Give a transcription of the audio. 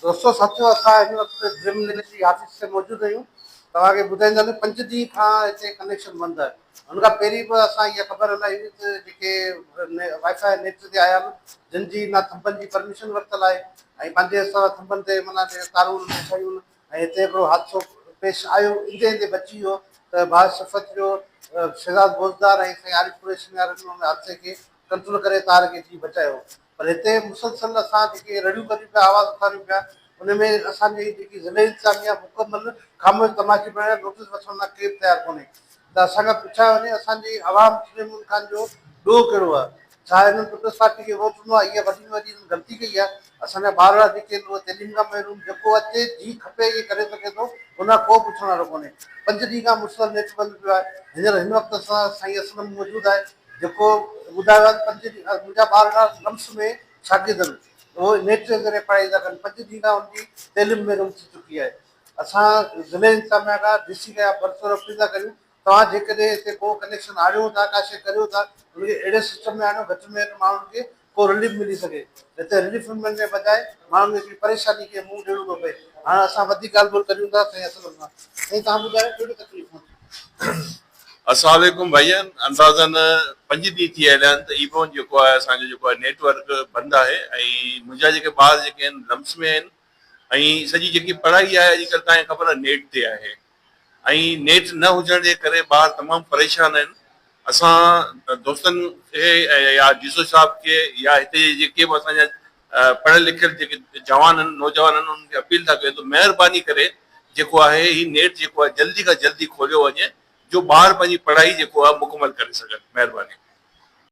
दोस्तों साथियों, असां हिन वक़्तु ड्रीम मिनिस्ट्री ऑफिस से मौजूदु आहियूं। तव्हांखे ॿुधाईंदासीं 5 ॾींहं खां हिते कनेक्शन बंदि आहे। हुन खां पहिरीं बि असां इहा ख़बर हलाई हुई त जेके वाईफाई नेट ते आया आहिनि, जिन जी न थंभनि जी परमिशन वरितल आहे ऐं पंहिंजे हिसाब थंभनि ते माना तारूं ठहियूं ऐं हिते हिकिड़ो हादसो पेश आयो, ईंदे ईंदे बची वियो त बाज़ सफ़त जो शहज़ाद बोज़दार ऐं साईं आरिफ कुरैशी वारनि उन हादसे खे कंट्रोल करे तार खे जी बचायो। पर हिते मुसलसल असां जेके रड़ियूं करियूं पिया, आवाज़ उथारियूं पिया, उन में असांजी जेकी ज़िले इंतिज़ामिया मुकमल ख़ामोश तमाशी पिया, नोटिस वठण लाइ केरु तयारु कोन्हे। त असांखां पुछिया वञे असांजी आवाम सलीम ख़ान जो ॾोह कहिड़ो आहे, छा हिननि पीपल्स पार्टी खे वोट ॾिनो आहे? इहा वॾी में वॾी ग़लती कई आहे। असांजा ॿार जेके आहिनि उहे तइलीम खां महरूम, जेको अचे जी खपे इहे करे सघे थो, उन को पुछण वारो कोन्हे। 5 ॾींहं खां मुसलसल नेट बंदि पियो आहे। हींअर हिन वक़्तु असां साईं असलम मौजूदु आहे, जेको ॿुधायो आहे 5 ॾींहं मुंहिंजा ॿार लम्स में शागिर्द आहिनि, उहो नेट जे ज़रिए पढ़ाई था कनि। 5 ॾींहं खां उनजी तइलीम में थी चुकी आहे। असां ज़िले इंतिज़ामिया खां डी.सी. खां बरतरफ़ी था करियूं, तव्हां जेकॾहिं हिते को कनेक्शन आणियो था, का शइ करियो था, उनखे अहिड़े सिस्टम में आणियो घटि में घटि माण्हुनि खे को रिलीफ मिली सघे। हिते रिलीफ मिलण जे बजाए माण्हुनि खे परेशानी खे मुंहुं ॾियणो थो पए। हाणे असां वधीक ॻाल्हि ॿोल करियूं था साईं असलम सां। साईं तव्हां ॿुधायो कहिड़ी तकलीफ़? अस्सलाम वालेकुम भाईअन, अंदाज़न 5 ॾींहं थी विया आहिनि त ईबोन जेको आहे असांजो जेको आहे नेटवर्क बंदि आहे ऐं मुंहिंजा जेके ॿार जेके आहिनि लम्स में आहिनि ऐं सॼी जेकी पढ़ाई आहे अॼुकल्ह तव्हांखे ख़बर आहे नेट ते आहे ऐं नेट न हुजण जे करे ॿार तमामु परेशान आहिनि। असां दोस्तनि खे या डीसो साहब खे या हिते जेके बि असांजा पढ़ियल लिखियल जेके जवान आहिनि, नौजवान आहिनि, उन्हनि खे अपील था कयूं त महिरबानी करे जेको आहे ही नेट जेको आहे जल्दी खां जल्दी खोलियो वञे, जो ॿार पंहिंजी पढ़ाई जेको आहे मुकमल करे सघनि। महिरबानी।